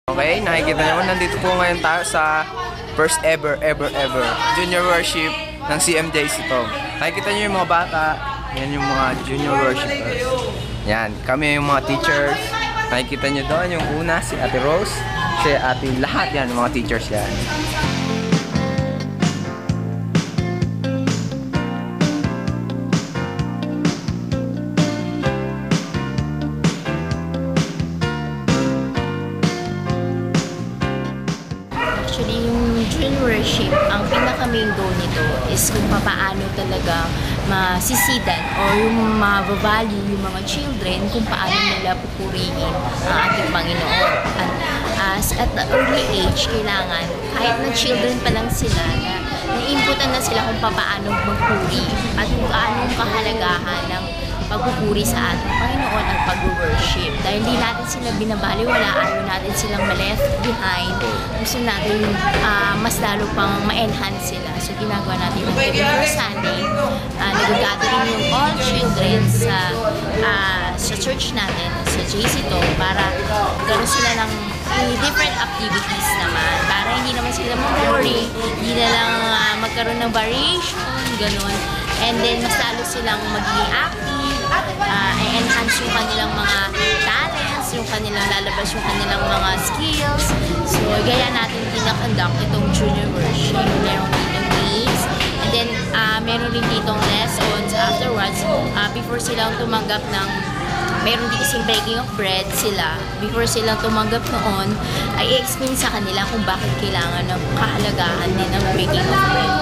Okay, nakikita nyo, nandito po ngayon tayo sa first ever junior worship ng CMJC ito. Nakikita nyo yung mga bata, yan yung mga junior worshipers. Yan, kami yung mga teachers. Nakikita nyo doon yung una, si Ate Rose, si Ate lahat yan, mga teachers yan. Actually, yung junior worship, ang pinaka-main goal nito is kung paano talaga masisidan or yung ma-value yung mga children kung paano nila pupurihin ang ating Panginoon. At the early age, kailangan, kahit na children pa lang sila, na-inputan na sila kung paano magpuri at kung anong kahalagahan ng pagpupuri sa ating Panginoon ang pag-worship. Dahil hindi natin sila binabaliwala, ayaw natin silang ma-left behind. Gusto natin mas lalo pang ma-enhance sila. So ginagawa natin ng every first Sunday, nag-gathering yung all children sa church natin, sa JC to, para gano'n sila ng different activities naman. Para hindi naman sila mag-worry, hindi na lang magkaroon ng variation, gano'n. And then mas lalo silang magiging active, i-enhance yung kanilang mga talents, yung kanilang lalabas yung kanilang mga skills. So, gaya natin kinakonduct itong junior worship. Meron ditong games, and then meron rin ditong lessons afterwards. Before silang tumanggap ng, meron din kasing breaking of bread sila. Before silang tumanggap noon, ay i-explain sa kanila kung bakit kailangan ng kahalagahan din ng breaking of bread.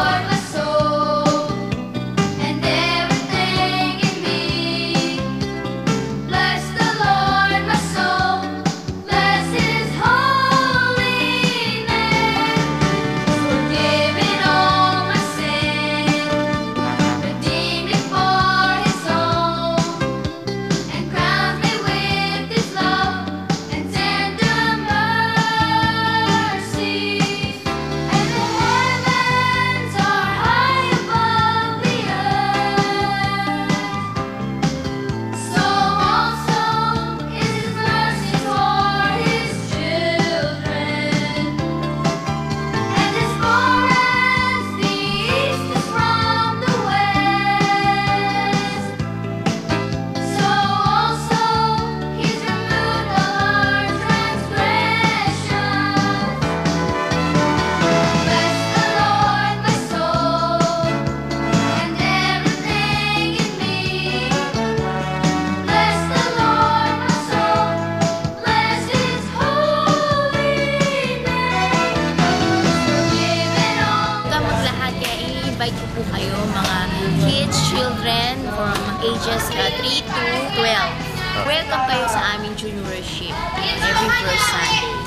Invite ko po kayo mga kids, children from ages 3 to 12. Welcome kayo sa aming junior worship every first Sunday.